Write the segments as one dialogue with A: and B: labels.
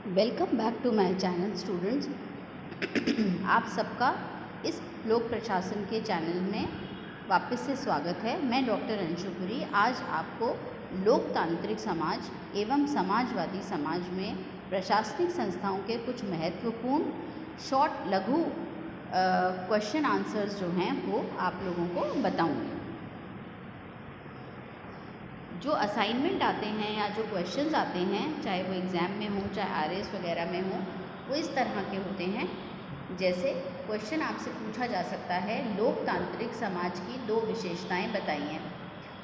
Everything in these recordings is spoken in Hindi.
A: Welcome back to my channel students. आप सबका इस लोक प्रशासन के चैनल में वापस से स्वागत है। मैं डॉक्टर अंशुपुरी आज आपको लोकतांत्रिक समाज एवं समाजवादी समाज में प्रशासनिक संस्थाओं के कुछ महत्वपूर्ण शॉर्ट लघु क्वेश्चन आंसर्स जो हैं वो आप लोगों को बताऊंगी। जो असाइनमेंट आते हैं या जो क्वेश्चंस आते हैं, चाहे वो एग्ज़ाम में हो चाहे आरएस वगैरह में हो, वो इस तरह के होते हैं। जैसे क्वेश्चन आपसे पूछा जा सकता है, लोकतांत्रिक समाज की दो विशेषताएं बताइए।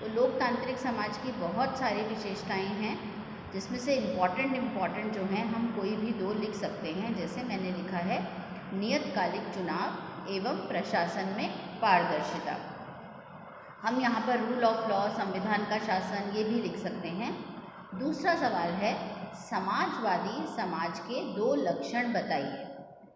A: तो लोकतांत्रिक समाज की बहुत सारी विशेषताएं हैं, जिसमें से इम्पॉर्टेंट जो हैं हम कोई भी दो लिख सकते हैं। जैसे मैंने लिखा है नियतकालिक चुनाव एवं प्रशासन में पारदर्शिता। हम यहाँ पर रूल ऑफ लॉ, संविधान का शासन, ये भी लिख सकते हैं। दूसरा सवाल है समाजवादी समाज के दो लक्षण बताइए।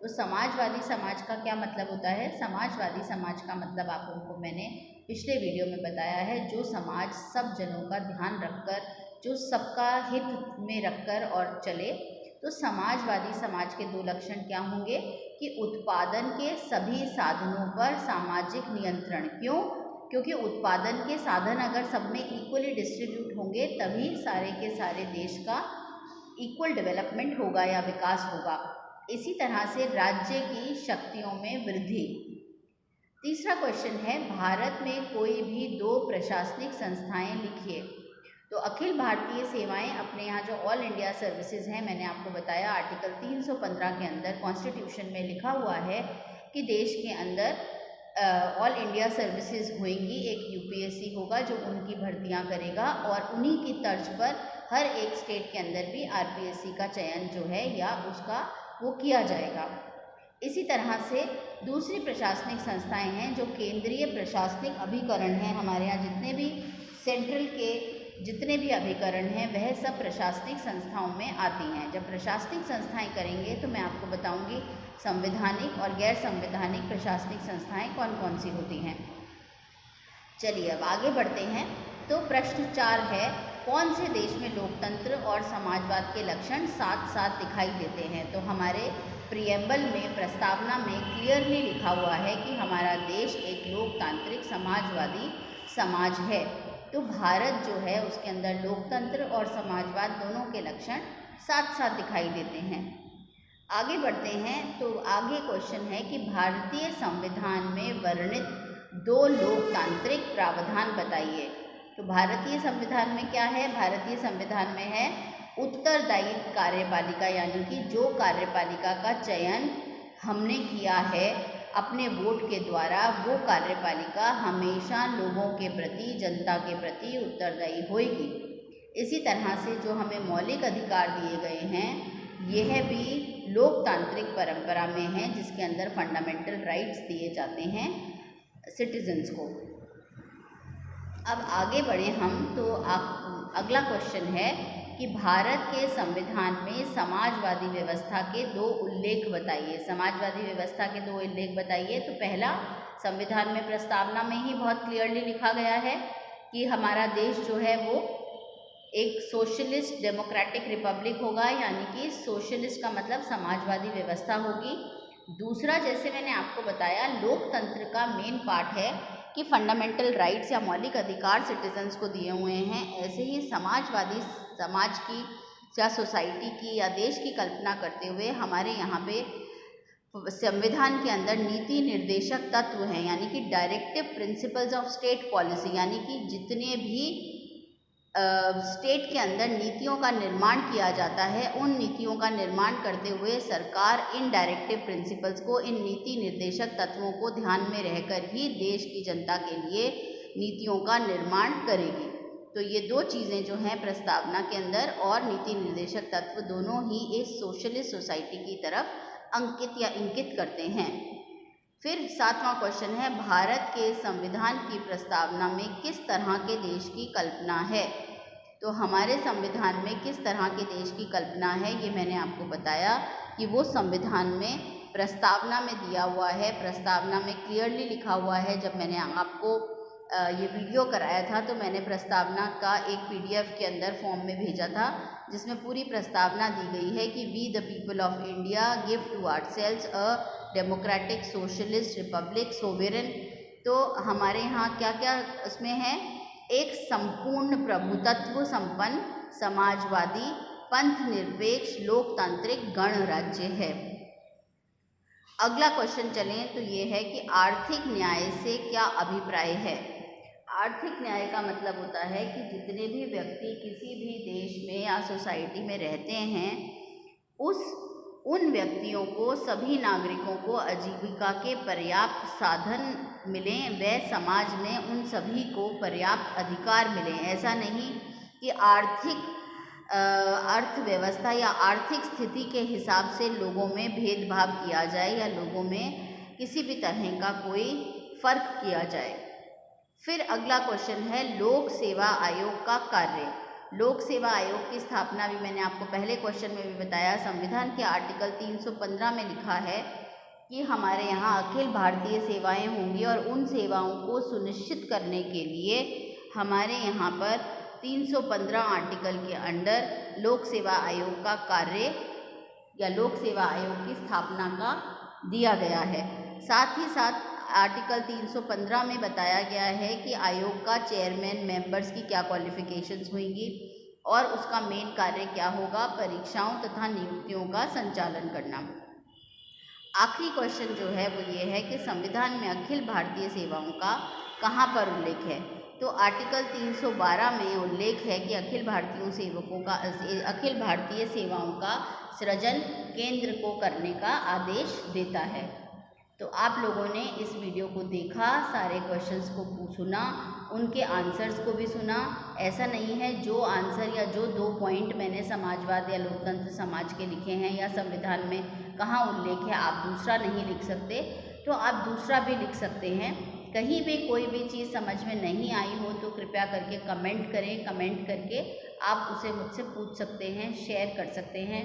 A: तो समाजवादी समाज का क्या मतलब होता है? समाजवादी समाज का मतलब आप लोगों को मैंने पिछले वीडियो में बताया है, जो समाज सब जनों का ध्यान रखकर, जो सबका हित में रखकर और चले। तो समाजवादी समाज के दो लक्षण क्या होंगे कि उत्पादन के सभी साधनों पर सामाजिक नियंत्रण। क्यों? क्योंकि उत्पादन के साधन अगर सब में इक्वली डिस्ट्रीब्यूट होंगे तभी सारे के सारे देश का इक्वल डेवलपमेंट होगा या विकास होगा। इसी तरह से राज्य की शक्तियों में वृद्धि। तीसरा क्वेश्चन है भारत में कोई भी दो प्रशासनिक संस्थाएं लिखिए। तो अखिल भारतीय सेवाएं, अपने यहाँ जो ऑल इंडिया सर्विसेज हैं, मैंने आपको बताया आर्टिकल 315 के अंदर कॉन्स्टिट्यूशन में लिखा हुआ है कि देश के अंदर ऑल इंडिया सर्विसेज होंगी। एक यूपीएससी होगा जो उनकी भर्तियां करेगा और उन्हीं की तर्ज पर हर एक स्टेट के अंदर भी आरपीएससी का चयन जो है या उसका वो किया जाएगा। इसी तरह से दूसरी प्रशासनिक संस्थाएं हैं जो केंद्रीय प्रशासनिक अभिकरण हैं। हमारे यहाँ जितने भी सेंट्रल के जितने भी अभिकरण हैं वह सब प्रशासनिक संस्थाओं में आती हैं। जब प्रशासनिक संस्थाएं करेंगे तो मैं आपको बताऊंगी संवैधानिक और गैर संवैधानिक प्रशासनिक संस्थाएं कौन कौन सी होती हैं। चलिए अब आगे बढ़ते हैं। तो प्रश्न 4 है, कौन से देश में लोकतंत्र और समाजवाद के लक्षण साथ साथ दिखाई देते हैं? तो हमारे प्रियम्बल में, प्रस्तावना में क्लियरली लिखा हुआ है कि हमारा देश एक लोकतांत्रिक समाजवादी समाज है। तो भारत जो है उसके अंदर लोकतंत्र और समाजवाद दोनों के लक्षण साथ साथ दिखाई देते हैं। आगे बढ़ते हैं। तो आगे क्वेश्चन है कि भारतीय संविधान में वर्णित दो लोकतांत्रिक प्रावधान बताइए। तो भारतीय संविधान में क्या है? भारतीय संविधान में है उत्तरदायी कार्यपालिका, यानी कि जो कार्यपालिका का चयन हमने किया है अपने वोट के द्वारा, वो कार्यपालिका हमेशा लोगों के प्रति, जनता के प्रति उत्तरदायी होगी। इसी तरह से जो हमें मौलिक अधिकार दिए गए हैं यह भी लोकतांत्रिक परंपरा में है, जिसके अंदर फंडामेंटल राइट्स दिए जाते हैं सिटीजन्स को। अब आगे बढ़े हम। तो अगला क्वेश्चन है कि भारत के संविधान में समाजवादी व्यवस्था के दो उल्लेख बताइए। समाजवादी व्यवस्था के दो उल्लेख बताइए। तो पहला, संविधान में प्रस्तावना में ही बहुत क्लियरली लिखा गया है कि हमारा देश जो है वो एक सोशलिस्ट डेमोक्रेटिक रिपब्लिक होगा, यानी कि सोशलिस्ट का मतलब समाजवादी व्यवस्था होगी। दूसरा, जैसे मैंने आपको बताया, लोकतंत्र का मेन पार्ट है कि फंडामेंटल राइट्स या मौलिक अधिकार सिटीजन्स को दिए हुए हैं। ऐसे ही समाजवादी समाज की या सोसाइटी की या देश की कल्पना करते हुए हमारे यहाँ पे संविधान के अंदर नीति निर्देशक तत्व हैं, यानी कि directive principles of state policy, यानी कि जितने भी स्टेट के अंदर नीतियों का निर्माण किया जाता है, उन नीतियों का निर्माण करते हुए सरकार इन डायरेक्टिव प्रिंसिपल्स को, इन नीति निर्देशक तत्वों को ध्यान में रहकर ही देश की जनता के लिए नीतियों का निर्माण करेगी। तो ये दो चीज़ें जो हैं प्रस्तावना के अंदर और नीति निर्देशक तत्व दोनों ही इस सोशलिस्ट सोसाइटी की तरफ अंकित या इंकित करते हैं। फिर 7वां क्वेश्चन है, भारत के संविधान की प्रस्तावना में किस तरह के देश की कल्पना है? तो हमारे संविधान में किस तरह के देश की कल्पना है ये मैंने आपको बताया कि वो संविधान में प्रस्तावना में दिया हुआ है। प्रस्तावना में क्लियरली लिखा हुआ है। जब मैंने आपको ये वीडियो कराया था तो मैंने प्रस्तावना का एक PDF के अंदर फॉर्म में भेजा था, जिसमें पूरी प्रस्तावना दी गई है कि we the people of India give to ourselves a democratic socialist republic sovereign. तो हमारे यहाँ क्या क्या उसमें है, एक संपूर्ण प्रभुत्व संपन्न समाजवादी पंथ निरपेक्ष लोकतांत्रिक गणराज्य है। अगला क्वेश्चन चलें तो ये है कि आर्थिक न्याय से क्या अभिप्राय है। आर्थिक न्याय का मतलब होता है कि जितने भी व्यक्ति किसी भी देश में या सोसाइटी में रहते हैं, उन व्यक्तियों को, सभी नागरिकों को आजीविका के पर्याप्त साधन मिलें व समाज में उन सभी को पर्याप्त अधिकार मिलें। ऐसा नहीं कि अर्थव्यवस्था या आर्थिक स्थिति के हिसाब से लोगों में भेदभाव किया जाए या लोगों में किसी भी तरह का कोई फर्क किया जाए। फिर अगला क्वेश्चन है लोक सेवा आयोग का कार्य। लोक सेवा आयोग की स्थापना भी मैंने आपको पहले क्वेश्चन में भी बताया। संविधान के आर्टिकल 315 में लिखा है कि हमारे यहाँ अखिल भारतीय सेवाएं होंगी और उन सेवाओं को सुनिश्चित करने के लिए हमारे यहाँ पर 315 आर्टिकल के अंडर लोक सेवा आयोग का कार्य या लोक सेवा आयोग की स्थापना का दिया गया है। साथ ही साथ आर्टिकल 315 में बताया गया है कि आयोग का चेयरमैन मेंबर्स की क्या क्वालिफिकेशंस होंगी और उसका मेन कार्य क्या होगा, परीक्षाओं तथा नियुक्तियों का संचालन करना। आखिरी क्वेश्चन जो है वो ये है कि संविधान में अखिल भारतीय सेवाओं का कहाँ पर उल्लेख है। तो आर्टिकल 312 में उल्लेख है कि अखिल भारतीय सेवाओं का सृजन केंद्र को करने का आदेश देता है। तो आप लोगों ने इस वीडियो को देखा, सारे क्वेश्चंस को सुना, उनके आंसर्स को भी सुना। ऐसा नहीं है जो आंसर या जो 2 पॉइंट मैंने समाजवाद या लोकतंत्र समाज के लिखे हैं या संविधान में कहाँ उल्लेख है, आप दूसरा नहीं लिख सकते, तो आप दूसरा भी लिख सकते हैं। कहीं भी कोई भी चीज़ समझ में नहीं आई हो तो कृपया करके कमेंट करें। कमेंट करके आप उसे मुझसे पूछ सकते हैं, शेयर कर सकते हैं।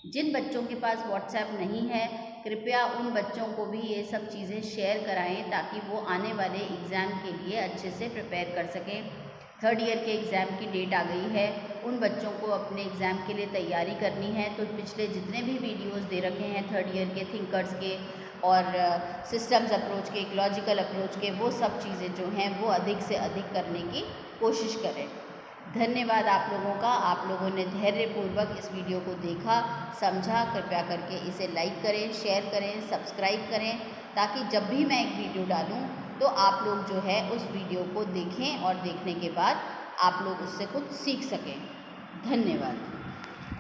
A: जिन बच्चों के पास व्हाट्सएप नहीं है, कृपया उन बच्चों को भी ये सब चीज़ें शेयर कराएं ताकि वो आने वाले एग्ज़ाम के लिए अच्छे से प्रिपेयर कर सकें। 3rd ईयर के एग्ज़ाम की डेट आ गई है, उन बच्चों को अपने एग्ज़ाम के लिए तैयारी करनी है। तो पिछले जितने भी वीडियोस दे रखे हैं 3rd ईयर के थिंकर्स के और सिस्टम्स अप्रोच के, इकोलॉजिकल अप्रोच के, वो सब चीज़ें जो हैं वो अधिक से अधिक करने की कोशिश करें। धन्यवाद आप लोगों का। आप लोगों ने धैर्यपूर्वक इस वीडियो को देखा, समझा। कृपया करके इसे लाइक करें, शेयर करें, सब्सक्राइब करें ताकि जब भी मैं एक वीडियो डालूं तो आप लोग जो है उस वीडियो को देखें और देखने के बाद आप लोग उससे कुछ सीख सकें। धन्यवाद।